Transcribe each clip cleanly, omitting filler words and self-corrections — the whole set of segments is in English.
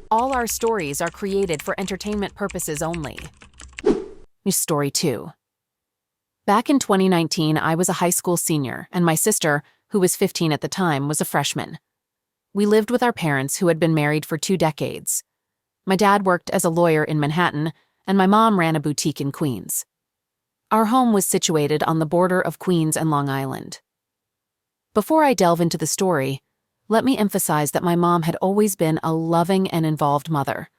All our stories are created for entertainment purposes only. Story 2. Back in 2019, I was a high school senior, and my sister, who was 15 at the time, was a freshman. We lived with our parents, who had been married for 2 decades. My dad worked as a lawyer in Manhattan, and my mom ran a boutique in Queens. Our home was situated on the border of Queens and Long Island. Before I delve into the story, let me emphasize that my mom had always been a loving and involved mother.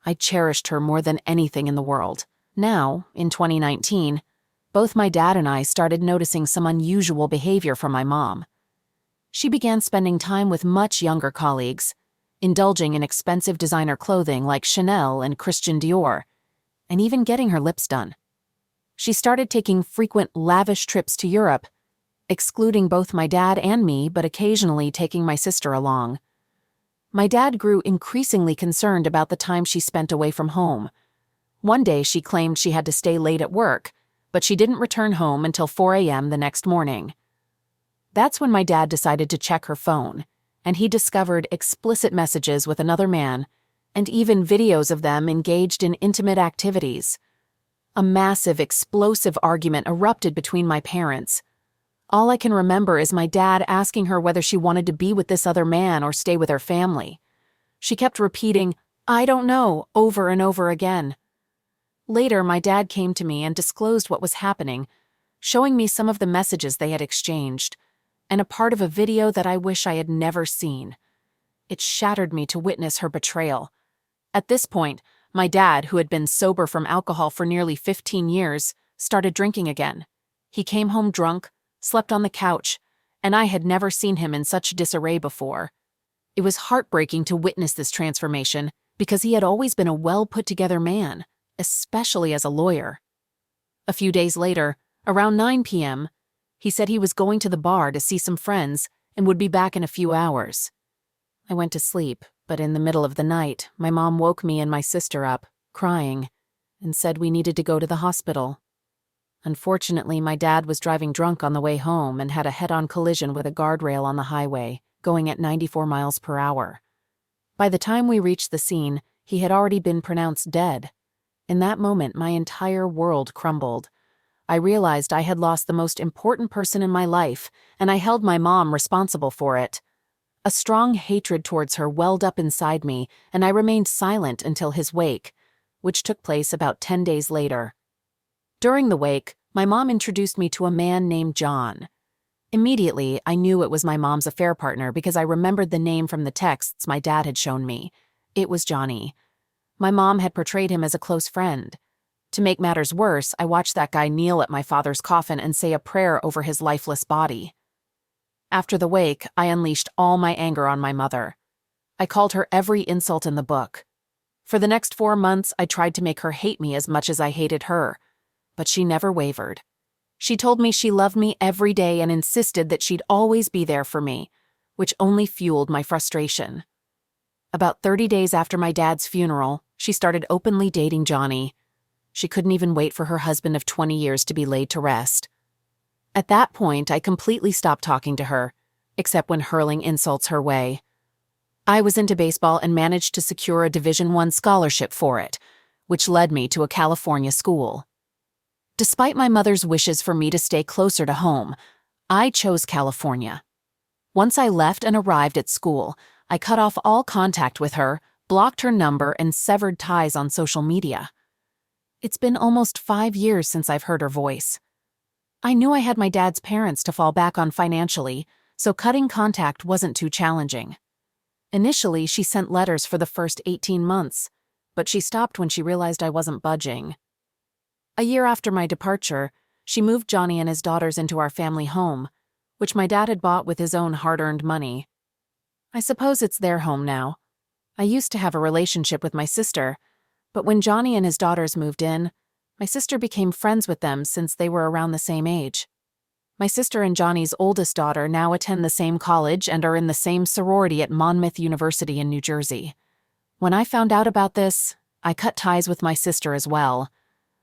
I cherished her more than anything in the world. Now, in 2019, both my dad and I started noticing some unusual behavior from my mom. She began spending time with much younger colleagues, indulging in expensive designer clothing like Chanel and Christian Dior, and even getting her lips done. She started taking frequent lavish trips to Europe, excluding both my dad and me, but occasionally taking my sister along. My dad grew increasingly concerned about the time she spent away from home. One day she claimed she had to stay late at work, but she didn't return home until 4 a.m. the next morning. That's when my dad decided to check her phone, and he discovered explicit messages with another man, and even videos of them engaged in intimate activities. A massive, explosive argument erupted between my parents. All I can remember is my dad asking her whether she wanted to be with this other man or stay with her family. She kept repeating, "I don't know," over and over again. Later, my dad came to me and disclosed what was happening, showing me some of the messages they had exchanged, and a part of a video that I wish I had never seen. It shattered me to witness her betrayal. At this point, my dad, who had been sober from alcohol for nearly 15 years, started drinking again. He came home drunk, slept on the couch, and I had never seen him in such disarray before. It was heartbreaking to witness this transformation because he had always been a well-put-together man, especially as a lawyer. A few days later, around 9 p.m., he said he was going to the bar to see some friends and would be back in a few hours. I went to sleep, but in the middle of the night, my mom woke me and my sister up, crying, and said we needed to go to the hospital. Unfortunately, my dad was driving drunk on the way home and had a head-on collision with a guardrail on the highway, going at 94 miles per hour. By the time we reached the scene, he had already been pronounced dead. In that moment, my entire world crumbled. I realized I had lost the most important person in my life, and I held my mom responsible for it. A strong hatred towards her welled up inside me, and I remained silent until his wake, which took place about 10 days later. During the wake, my mom introduced me to a man named John. Immediately, I knew it was my mom's affair partner because I remembered the name from the texts my dad had shown me. It was Johnny. My mom had portrayed him as a close friend. To make matters worse, I watched that guy kneel at my father's coffin and say a prayer over his lifeless body. After the wake, I unleashed all my anger on my mother. I called her every insult in the book. For the next 4 months, I tried to make her hate me as much as I hated her, but she never wavered. She told me she loved me every day and insisted that she'd always be there for me, which only fueled my frustration. About 30 days after my dad's funeral, she started openly dating Johnny. She couldn't even wait for her husband of 20 years to be laid to rest. At that point, I completely stopped talking to her, except when hurling insults her way. I was into baseball and managed to secure a Division I scholarship for it, which led me to a California school. Despite my mother's wishes for me to stay closer to home, I chose California. Once I left and arrived at school, I cut off all contact with her, blocked her number, and severed ties on social media. It's been almost 5 years since I've heard her voice. I knew I had my dad's parents to fall back on financially, so cutting contact wasn't too challenging. Initially, she sent letters for the first 18 months, but she stopped when she realized I wasn't budging. A year after my departure, she moved Johnny and his daughters into our family home, which my dad had bought with his own hard-earned money. I suppose it's their home now. I used to have a relationship with my sister, but when Johnny and his daughters moved in, my sister became friends with them since they were around the same age. My sister and Johnny's oldest daughter now attend the same college and are in the same sorority at Monmouth University in New Jersey. When I found out about this, I cut ties with my sister as well.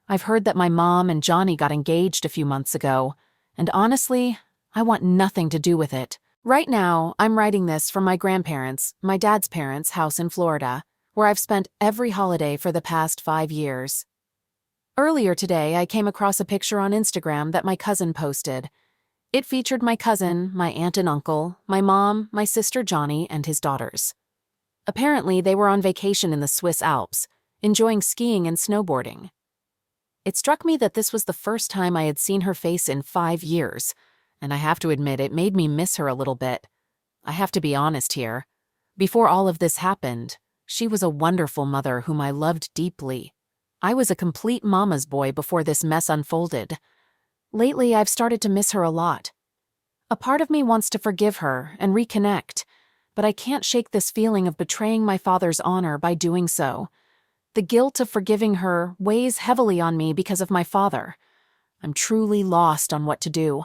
I've heard that my mom and Johnny got engaged a few months ago, and honestly, I want nothing to do with it. Right now, I'm writing this from my grandparents', my dad's parents' house in Florida, where I've spent every holiday for the past 5 years. Earlier today, I came across a picture on Instagram that my cousin posted. It featured my cousin, my aunt and uncle, my mom, my sister Johnny, and his daughters. Apparently, they were on vacation in the Swiss Alps, enjoying skiing and snowboarding. It struck me that this was the first time I had seen her face in 5 years, and I have to admit it made me miss her a little bit. I have to be honest here. Before all of this happened, she was a wonderful mother whom I loved deeply. I was a complete mama's boy before this mess unfolded. Lately, I've started to miss her a lot. A part of me wants to forgive her and reconnect, but I can't shake this feeling of betraying my father's honor by doing so. The guilt of forgiving her weighs heavily on me because of my father. I'm truly lost on what to do.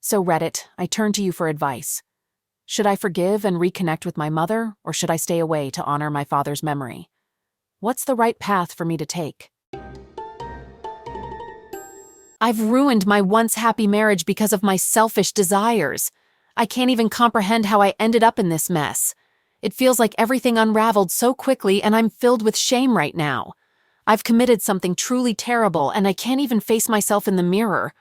So Reddit, I turn to you for advice. Should I forgive and reconnect with my mother, or should I stay away to honor my father's memory? What's the right path for me to take? I've ruined my once happy marriage because of my selfish desires. I can't even comprehend how I ended up in this mess. It feels like everything unraveled so quickly and I'm filled with shame right now. I've committed something truly terrible and I can't even face myself in the mirror.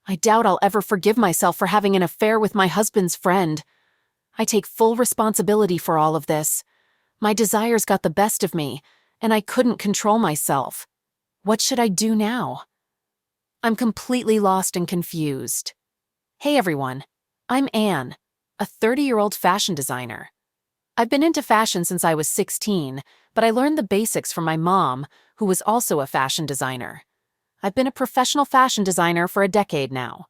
I doubt I'll ever forgive myself for having an affair with my husband's friend. I take full responsibility for all of this. My desires got the best of me, and I couldn't control myself. What should I do now? I'm completely lost and confused. Hey everyone, I'm Anne, a 30-year-old fashion designer. I've been into fashion since I was 16, but I learned the basics from my mom, who was also a fashion designer. I've been a professional fashion designer for a decade now.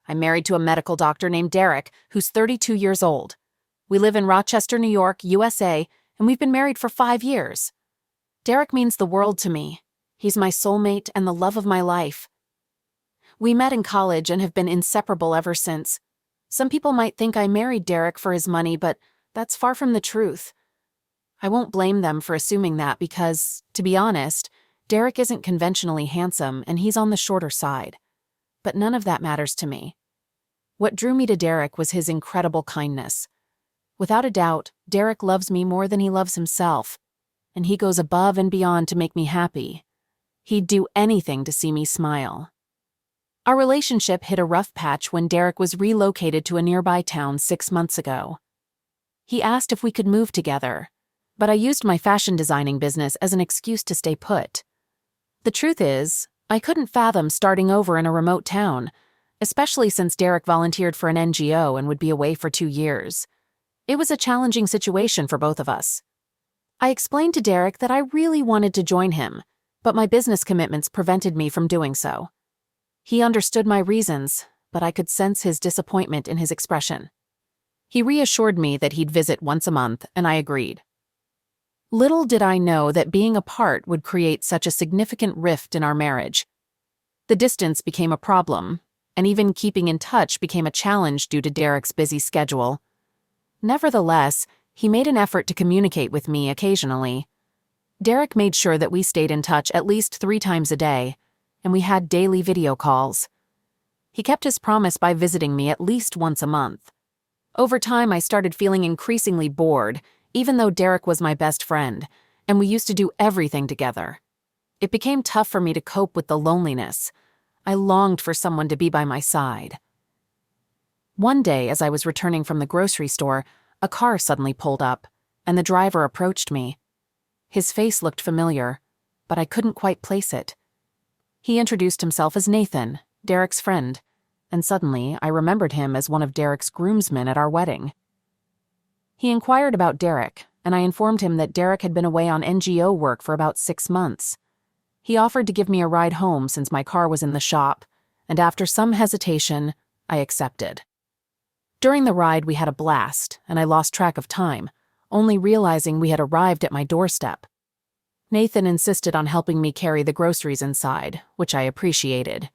I'm married to a medical doctor named Derek, who's 32 years old. We live in Rochester, New York, USA, and we've been married for 5 years. Derek means the world to me. He's my soulmate and the love of my life. We met in college and have been inseparable ever since. Some people might think I married Derek for his money, but that's far from the truth. I won't blame them for assuming that because, to be honest, Derek isn't conventionally handsome and he's on the shorter side. But none of that matters to me. What drew me to Derek was his incredible kindness. Without a doubt, Derek loves me more than he loves himself, and he goes above and beyond to make me happy. He'd do anything to see me smile. Our relationship hit a rough patch when Derek was relocated to a nearby town 6 months ago. He asked if we could move together, but I used my fashion designing business as an excuse to stay put. The truth is, I couldn't fathom starting over in a remote town, especially since Derek volunteered for an NGO and would be away for 2 years. It was a challenging situation for both of us. I explained to Derek that I really wanted to join him, but my business commitments prevented me from doing so. He understood my reasons, but I could sense his disappointment in his expression. He reassured me that he'd visit once a month, and I agreed. Little did I know that being apart would create such a significant rift in our marriage. The distance became a problem, and even keeping in touch became a challenge due to Derek's busy schedule. Nevertheless, he made an effort to communicate with me occasionally. Derek made sure that we stayed in touch at least 3 times a day, and we had daily video calls. He kept his promise by visiting me at least once a month. Over time, I started feeling increasingly bored, even though Derek was my best friend, and we used to do everything together. It became tough for me to cope with the loneliness. I longed for someone to be by my side. One day, as I was returning from the grocery store, a car suddenly pulled up, and the driver approached me. His face looked familiar, but I couldn't quite place it. He introduced himself as Nathan, Derek's friend, and suddenly I remembered him as one of Derek's groomsmen at our wedding. He inquired about Derek, and I informed him that Derek had been away on NGO work for about 6 months. He offered to give me a ride home since my car was in the shop, and after some hesitation, I accepted. During the ride, we had a blast, and I lost track of time, only realizing we had arrived at my doorstep. Nathan insisted on helping me carry the groceries inside, which I appreciated.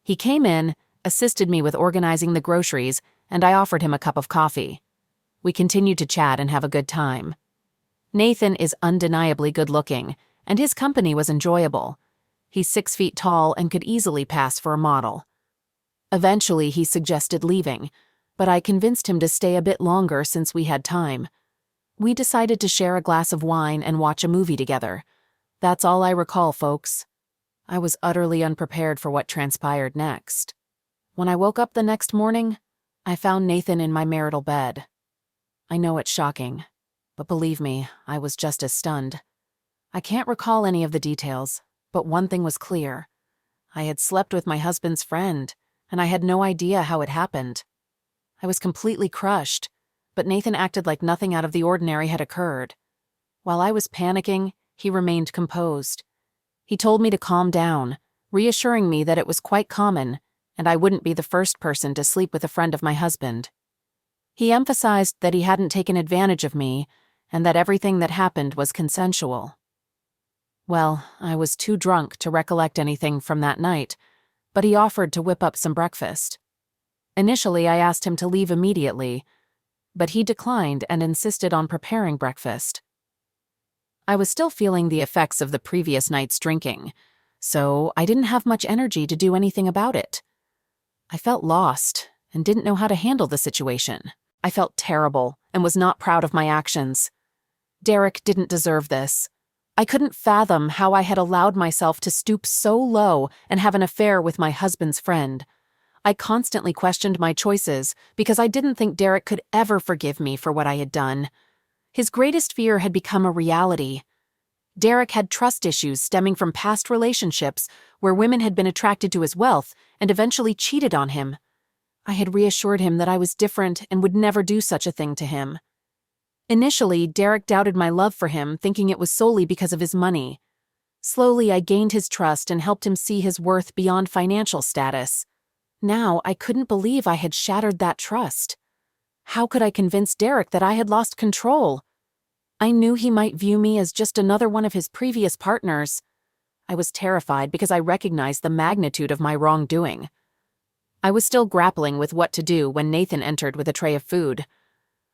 He came in, assisted me with organizing the groceries, and I offered him a cup of coffee. We continued to chat and have a good time. Nathan is undeniably good-looking, and his company was enjoyable. He's 6 feet tall and could easily pass for a model. Eventually, he suggested leaving, but I convinced him to stay a bit longer since we had time. We decided to share a glass of wine and watch a movie together. That's all I recall, folks. I was utterly unprepared for what transpired next. When I woke up the next morning, I found Nathan in my marital bed. I know it's shocking, but believe me, I was just as stunned. I can't recall any of the details, but one thing was clear. I had slept with my husband's friend, and I had no idea how it happened. I was completely crushed, but Nathan acted like nothing out of the ordinary had occurred. While I was panicking, he remained composed. He told me to calm down, reassuring me that it was quite common, and I wouldn't be the first person to sleep with a friend of my husband. He emphasized that he hadn't taken advantage of me, and that everything that happened was consensual. Well, I was too drunk to recollect anything from that night, but he offered to whip up some breakfast. Initially, I asked him to leave immediately, but he declined and insisted on preparing breakfast. I was still feeling the effects of the previous night's drinking, so I didn't have much energy to do anything about it. I felt lost and didn't know how to handle the situation. I felt terrible and was not proud of my actions. Derek didn't deserve this. I couldn't fathom how I had allowed myself to stoop so low and have an affair with my husband's friend. I constantly questioned my choices because I didn't think Derek could ever forgive me for what I had done. His greatest fear had become a reality. Derek had trust issues stemming from past relationships where women had been attracted to his wealth and eventually cheated on him. I had reassured him that I was different and would never do such a thing to him. Initially, Derek doubted my love for him, thinking it was solely because of his money. Slowly, I gained his trust and helped him see his worth beyond financial status. Now, I couldn't believe I had shattered that trust. How could I convince Derek that I had lost control? I knew he might view me as just another one of his previous partners. I was terrified because I recognized the magnitude of my wrongdoing. I was still grappling with what to do when Nathan entered with a tray of food.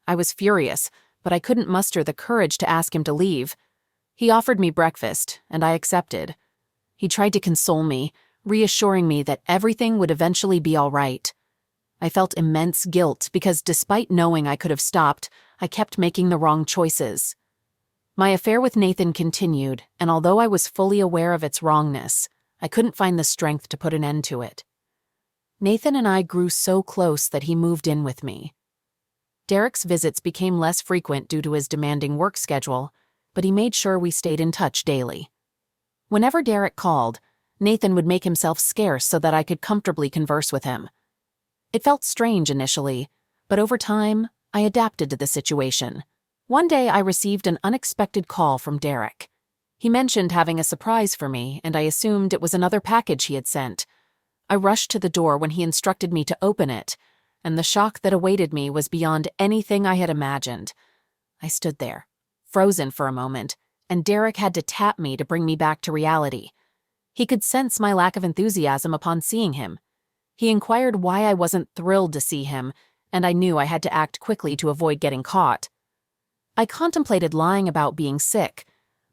I was furious, but I couldn't muster the courage to ask him to leave. He offered me breakfast, and I accepted. He tried to console me, reassuring me that everything would eventually be all right. I felt immense guilt because despite knowing I could have stopped, I kept making the wrong choices. My affair with Nathan continued, and although I was fully aware of its wrongness, I couldn't find the strength to put an end to it. Nathan and I grew so close that he moved in with me. Derek's visits became less frequent due to his demanding work schedule, but he made sure we stayed in touch daily. Whenever Derek called, Nathan would make himself scarce so that I could comfortably converse with him. It felt strange initially, but over time, I adapted to the situation. One day I received an unexpected call from Derek. He mentioned having a surprise for me, and I assumed it was another package he had sent. I rushed to the door when he instructed me to open it, and the shock that awaited me was beyond anything I had imagined. I stood there, frozen for a moment, and Derek had to tap me to bring me back to reality. He could sense my lack of enthusiasm upon seeing him. He inquired why I wasn't thrilled to see him, and I knew I had to act quickly to avoid getting caught. I contemplated lying about being sick,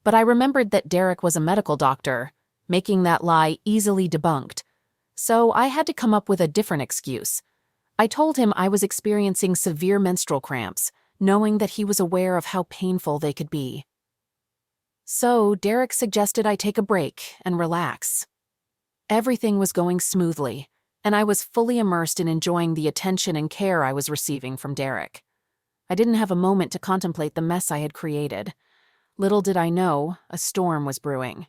but I remembered that Derek was a medical doctor, making that lie easily debunked. So I had to come up with a different excuse. I told him I was experiencing severe menstrual cramps, knowing that he was aware of how painful they could be. So Derek suggested I take a break and relax. Everything was going smoothly, and I was fully immersed in enjoying the attention and care I was receiving from Derek. I didn't have a moment to contemplate the mess I had created. Little did I know, a storm was brewing.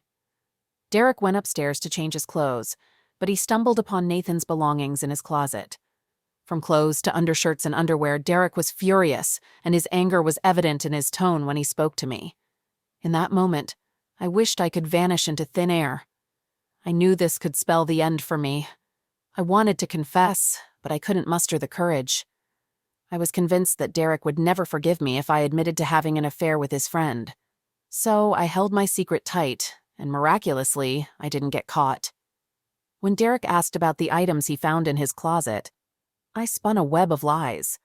Derek went upstairs to change his clothes, but he stumbled upon Nathan's belongings in his closet. From clothes to undershirts and underwear, Derek was furious, and his anger was evident in his tone when he spoke to me. In that moment, I wished I could vanish into thin air. I knew this could spell the end for me. I wanted to confess, but I couldn't muster the courage. I was convinced that Derek would never forgive me if I admitted to having an affair with his friend. So I held my secret tight, and miraculously, I didn't get caught. When Derek asked about the items he found in his closet, I spun a web of lies.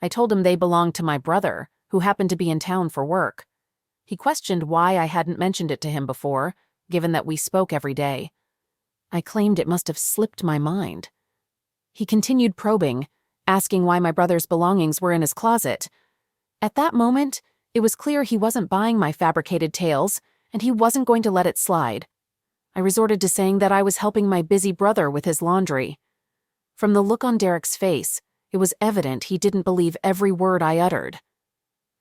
I told him they belonged to my brother, who happened to be in town for work. He questioned why I hadn't mentioned it to him before, given that we spoke every day. I claimed it must have slipped my mind. He continued probing, asking why my brother's belongings were in his closet. At that moment, it was clear he wasn't buying my fabricated tales, and he wasn't going to let it slide. I resorted to saying that I was helping my busy brother with his laundry. From the look on Derek's face, it was evident he didn't believe every word I uttered.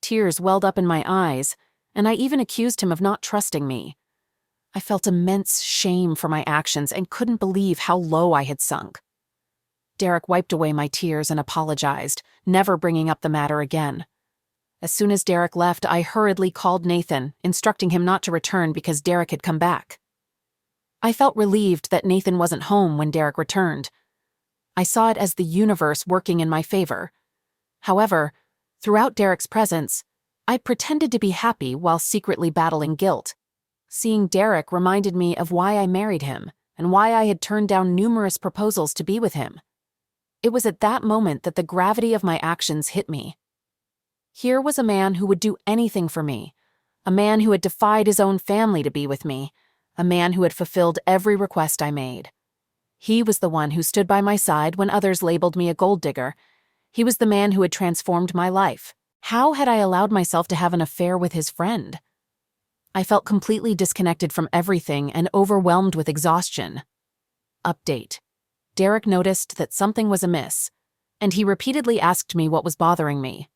Tears welled up in my eyes, and I even accused him of not trusting me. I felt immense shame for my actions and couldn't believe how low I had sunk. Derek wiped away my tears and apologized, never bringing up the matter again. As soon as Derek left, I hurriedly called Nathan, instructing him not to return because Derek had come back. I felt relieved that Nathan wasn't home when Derek returned. I saw it as the universe working in my favor. However, throughout Derek's presence, I pretended to be happy while secretly battling guilt. Seeing Derek reminded me of why I married him and why I had turned down numerous proposals to be with him. It was at that moment that the gravity of my actions hit me. Here was a man who would do anything for me, a man who had defied his own family to be with me, a man who had fulfilled every request I made. He was the one who stood by my side when others labeled me a gold digger. He was the man who had transformed my life. How had I allowed myself to have an affair with his friend? I felt completely disconnected from everything and overwhelmed with exhaustion. Update. Derek noticed that something was amiss, and he repeatedly asked me what was bothering me.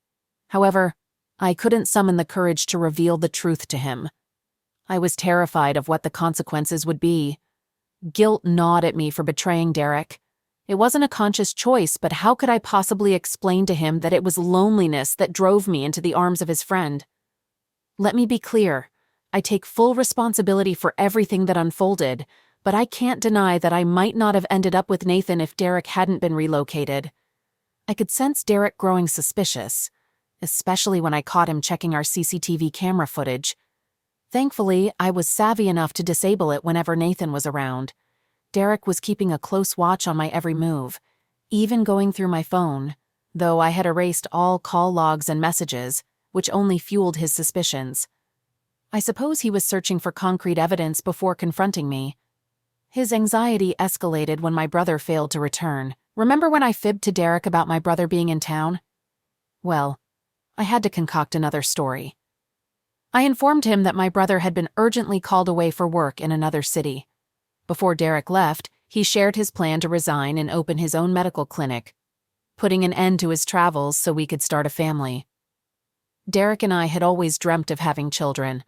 However, I couldn't summon the courage to reveal the truth to him. I was terrified of what the consequences would be. Guilt gnawed at me for betraying Derek. It wasn't a conscious choice, but how could I possibly explain to him that it was loneliness that drove me into the arms of his friend? Let me be clear. I take full responsibility for everything that unfolded, but I can't deny that I might not have ended up with Nathan if Derek hadn't been relocated. I could sense Derek growing suspicious, especially when I caught him checking our CCTV camera footage. Thankfully, I was savvy enough to disable it whenever Nathan was around. Derek was keeping a close watch on my every move, even going through my phone, though I had erased all call logs and messages, which only fueled his suspicions. I suppose he was searching for concrete evidence before confronting me. His anxiety escalated when my brother failed to return. Remember when I fibbed to Derek about my brother being in town? Well, I had to concoct another story. I informed him that my brother had been urgently called away for work in another city. Before Derek left, he shared his plan to resign and open his own medical clinic, putting an end to his travels so we could start a family. Derek and I had always dreamt of having children,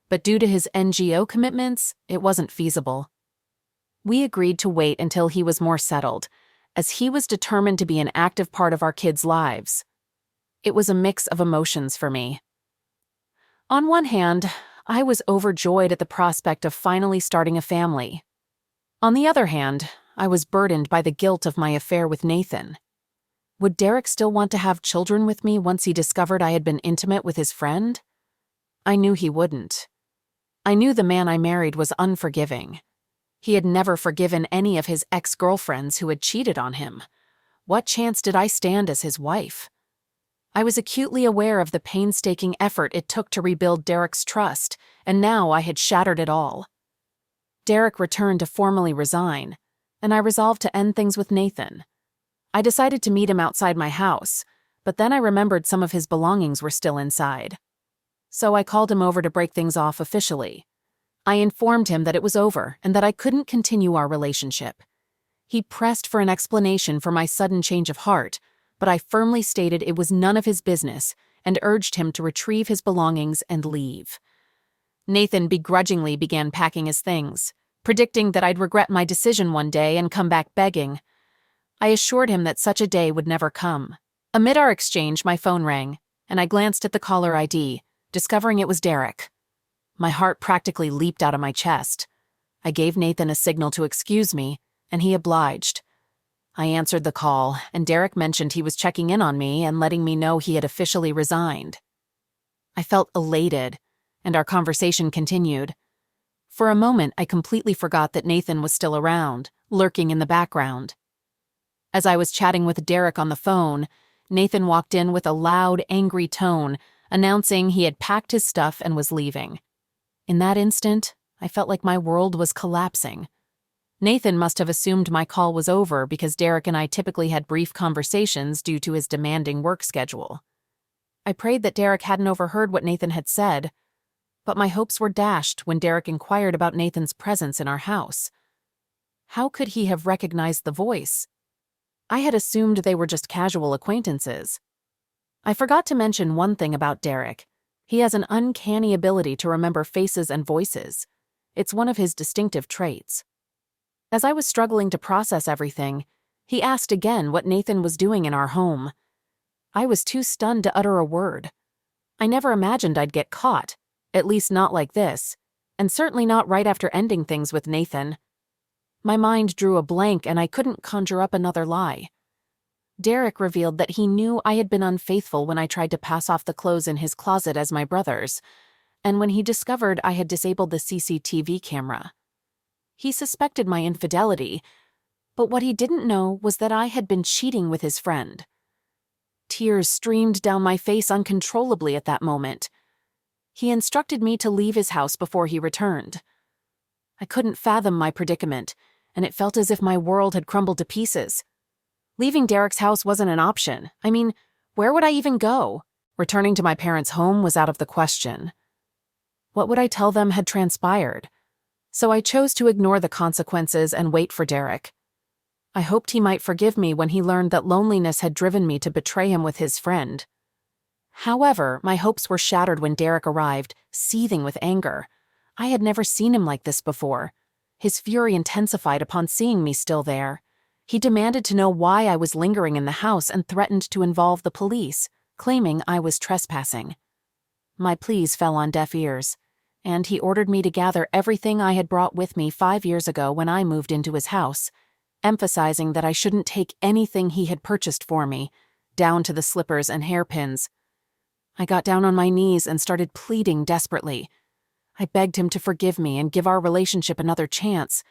but due to his NGO commitments, it wasn't feasible. We agreed to wait until he was more settled, as he was determined to be an active part of our kids' lives. It was a mix of emotions for me. On one hand, I was overjoyed at the prospect of finally starting a family. On the other hand, I was burdened by the guilt of my affair with Nathan. Would Derek still want to have children with me once he discovered I had been intimate with his friend? I knew he wouldn't. I knew the man I married was unforgiving. He had never forgiven any of his ex-girlfriends who had cheated on him. What chance did I stand as his wife? I was acutely aware of the painstaking effort it took to rebuild Derek's trust, and now I had shattered it all. Derek returned to formally resign, and I resolved to end things with Nathan. I decided to meet him outside my house, but then I remembered some of his belongings were still inside. So I called him over to break things off officially. I informed him that it was over and that I couldn't continue our relationship. He pressed for an explanation for my sudden change of heart, but I firmly stated it was none of his business and urged him to retrieve his belongings and leave. Nathan begrudgingly began packing his things, predicting that I'd regret my decision one day and come back begging. I assured him that such a day would never come. Amid our exchange, my phone rang, and I glanced at the caller ID, discovering it was Derek. My heart practically leaped out of my chest. I gave Nathan a signal to excuse me, and he obliged. I answered the call, and Derek mentioned he was checking in on me and letting me know he had officially resigned. I felt elated, and our conversation continued. For a moment, I completely forgot that Nathan was still around, lurking in the background. As I was chatting with Derek on the phone, Nathan walked in with a loud, angry tone, announcing he had packed his stuff and was leaving. In that instant, I felt like my world was collapsing. Nathan must have assumed my call was over because Derek and I typically had brief conversations due to his demanding work schedule. I prayed that Derek hadn't overheard what Nathan had said, but my hopes were dashed when Derek inquired about Nathan's presence in our house. How could he have recognized the voice? I had assumed they were just casual acquaintances. I forgot to mention one thing about Derek. He has an uncanny ability to remember faces and voices. It's one of his distinctive traits. As I was struggling to process everything, he asked again what Nathan was doing in our home. I was too stunned to utter a word. I never imagined I'd get caught, at least not like this, and certainly not right after ending things with Nathan. My mind drew a blank and I couldn't conjure up another lie. Derek revealed that he knew I had been unfaithful when I tried to pass off the clothes in his closet as my brother's, and when he discovered I had disabled the CCTV camera. He suspected my infidelity, but what he didn't know was that I had been cheating with his friend. Tears streamed down my face uncontrollably at that moment. He instructed me to leave his house before he returned. I couldn't fathom my predicament, and it felt as if my world had crumbled to pieces. Leaving Derek's house wasn't an option. I mean, where would I even go? Returning to my parents' home was out of the question. What would I tell them had transpired? So I chose to ignore the consequences and wait for Derek. I hoped he might forgive me when he learned that loneliness had driven me to betray him with his friend. However, my hopes were shattered when Derek arrived, seething with anger. I had never seen him like this before. His fury intensified upon seeing me still there. He demanded to know why I was lingering in the house and threatened to involve the police, claiming I was trespassing. My pleas fell on deaf ears, and he ordered me to gather everything I had brought with me 5 years ago when I moved into his house, emphasizing that I shouldn't take anything he had purchased for me, down to the slippers and hairpins. I got down on my knees and started pleading desperately. I begged him to forgive me and give our relationship another chance,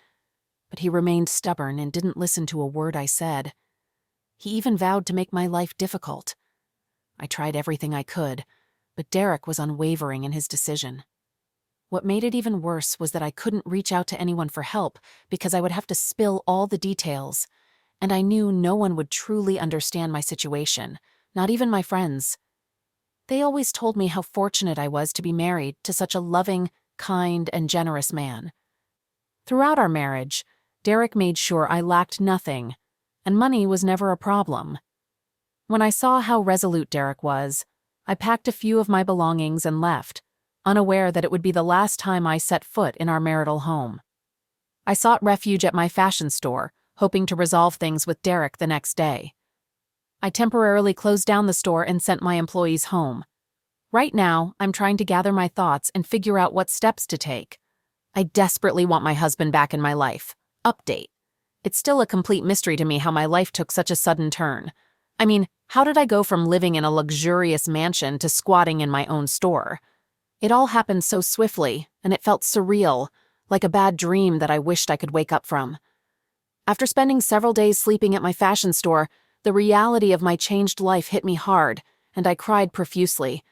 but he remained stubborn and didn't listen to a word I said. He even vowed to make my life difficult. I tried everything I could, but Derek was unwavering in his decision. What made it even worse was that I couldn't reach out to anyone for help because I would have to spill all the details, and I knew no one would truly understand my situation, not even my friends. They always told me how fortunate I was to be married to such a loving, kind, and generous man. Throughout our marriage, Derek made sure I lacked nothing, and money was never a problem. When I saw how resolute Derek was, I packed a few of my belongings and left, unaware that it would be the last time I set foot in our marital home. I sought refuge at my fashion store, hoping to resolve things with Derek the next day. I temporarily closed down the store and sent my employees home. Right now, I'm trying to gather my thoughts and figure out what steps to take. I desperately want my husband back in my life. Update. It's still a complete mystery to me how my life took such a sudden turn. I mean, how did I go from living in a luxurious mansion to squatting in my own store? It all happened so swiftly, and it felt surreal, like a bad dream that I wished I could wake up from. After spending several days sleeping at my fashion store, the reality of my changed life hit me hard, and I cried profusely.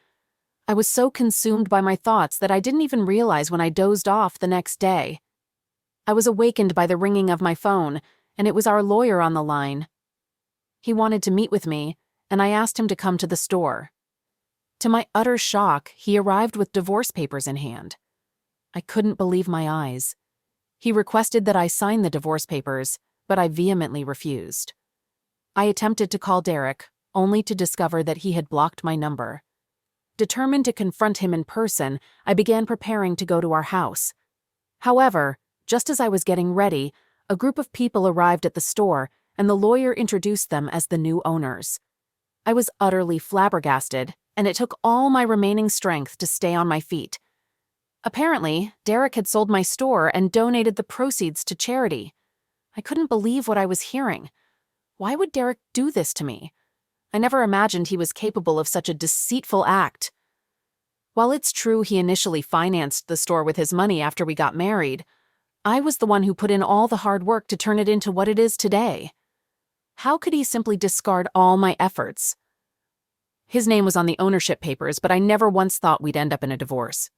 I was so consumed by my thoughts that I didn't even realize when I dozed off the next day. I was awakened by the ringing of my phone, and it was our lawyer on the line. He wanted to meet with me, and I asked him to come to the store. To my utter shock, he arrived with divorce papers in hand. I couldn't believe my eyes. He requested that I sign the divorce papers, but I vehemently refused. I attempted to call Derek, only to discover that he had blocked my number. Determined to confront him in person, I began preparing to go to our house. However, just as I was getting ready, a group of people arrived at the store, and the lawyer introduced them as the new owners. I was utterly flabbergasted, and it took all my remaining strength to stay on my feet. Apparently, Derek had sold my store and donated the proceeds to charity. I couldn't believe what I was hearing. Why would Derek do this to me? I never imagined he was capable of such a deceitful act. While it's true he initially financed the store with his money after we got married, I was the one who put in all the hard work to turn it into what it is today. How could he simply discard all my efforts? His name was on the ownership papers, but I never once thought we'd end up in a divorce.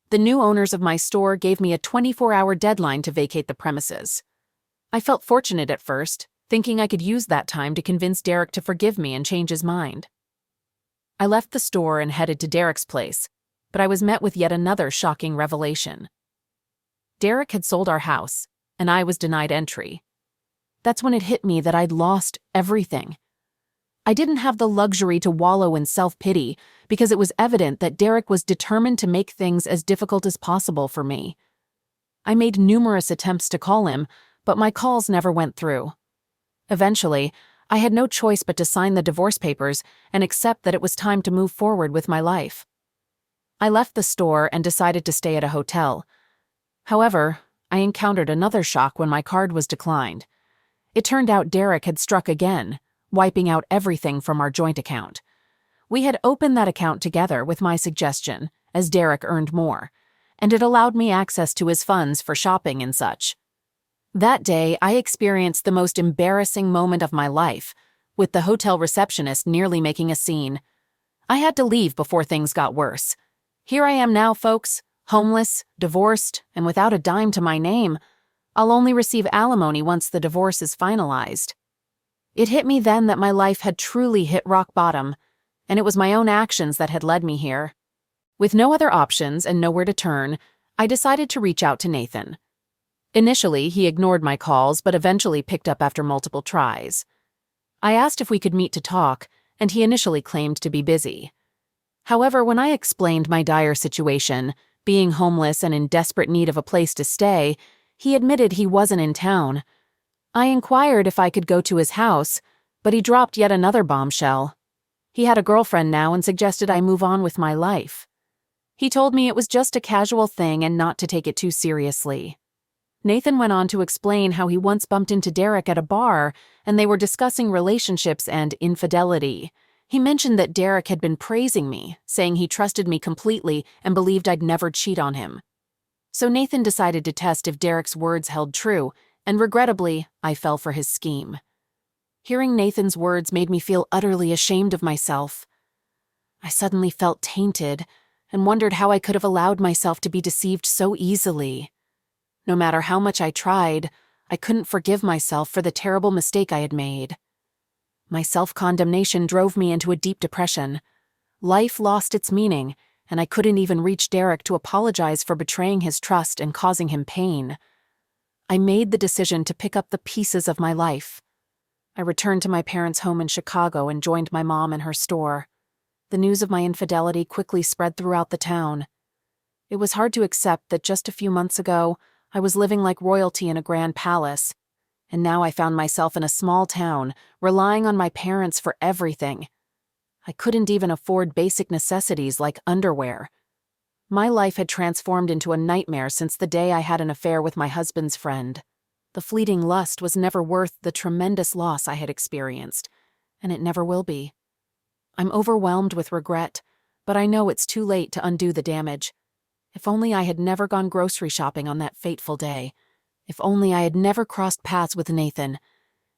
The new owners of my store gave me a 24-hour deadline to vacate the premises. I felt fortunate at first, thinking I could use that time to convince Derek to forgive me and change his mind. I left the store and headed to Derek's place, but I was met with yet another shocking revelation. Derek had sold our house, and I was denied entry. That's when it hit me that I'd lost everything. I didn't have the luxury to wallow in self-pity because it was evident that Derek was determined to make things as difficult as possible for me. I made numerous attempts to call him, but my calls never went through. Eventually, I had no choice but to sign the divorce papers and accept that it was time to move forward with my life. I left the store and decided to stay at a hotel. However, I encountered another shock when my card was declined. It turned out Derek had struck again, wiping out everything from our joint account. We had opened that account together with my suggestion, as Derek earned more, and it allowed me access to his funds for shopping and such. That day, I experienced the most embarrassing moment of my life, with the hotel receptionist nearly making a scene. I had to leave before things got worse. Here I am now, folks, homeless, divorced, and without a dime to my name. I'll only receive alimony once the divorce is finalized. It hit me then that my life had truly hit rock bottom, and it was my own actions that had led me here. With no other options and nowhere to turn, I decided to reach out to Nathan. Initially, he ignored my calls, but eventually picked up after multiple tries. I asked if we could meet to talk, and he initially claimed to be busy. However, when I explained my dire situation, being homeless and in desperate need of a place to stay, he admitted he wasn't in town. I inquired if I could go to his house, but he dropped yet another bombshell. He had a girlfriend now and suggested I move on with my life. He told me it was just a casual thing and not to take it too seriously. Nathan went on to explain how he once bumped into Derek at a bar, and they were discussing relationships and infidelity. He mentioned that Derek had been praising me, saying he trusted me completely and believed I'd never cheat on him. So Nathan decided to test if Derek's words held true, and regrettably, I fell for his scheme. Hearing Nathan's words made me feel utterly ashamed of myself. I suddenly felt tainted and wondered how I could have allowed myself to be deceived so easily. No matter how much I tried, I couldn't forgive myself for the terrible mistake I had made. My self-condemnation drove me into a deep depression. Life lost its meaning, and I couldn't even reach Derek to apologize for betraying his trust and causing him pain. I made the decision to pick up the pieces of my life. I returned to my parents' home in Chicago and joined my mom in her store. The news of my infidelity quickly spread throughout the town. It was hard to accept that just a few months ago, I was living like royalty in a grand palace, and now I found myself in a small town, relying on my parents for everything. I couldn't even afford basic necessities like underwear. My life had transformed into a nightmare since the day I had an affair with my husband's friend. The fleeting lust was never worth the tremendous loss I had experienced, and it never will be. I'm overwhelmed with regret, but I know it's too late to undo the damage. If only I had never gone grocery shopping on that fateful day. If only I had never crossed paths with Nathan.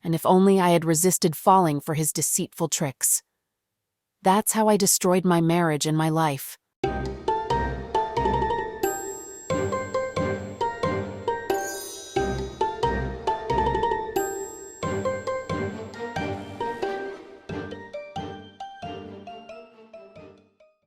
And if only I had resisted falling for his deceitful tricks. That's how I destroyed my marriage and my life.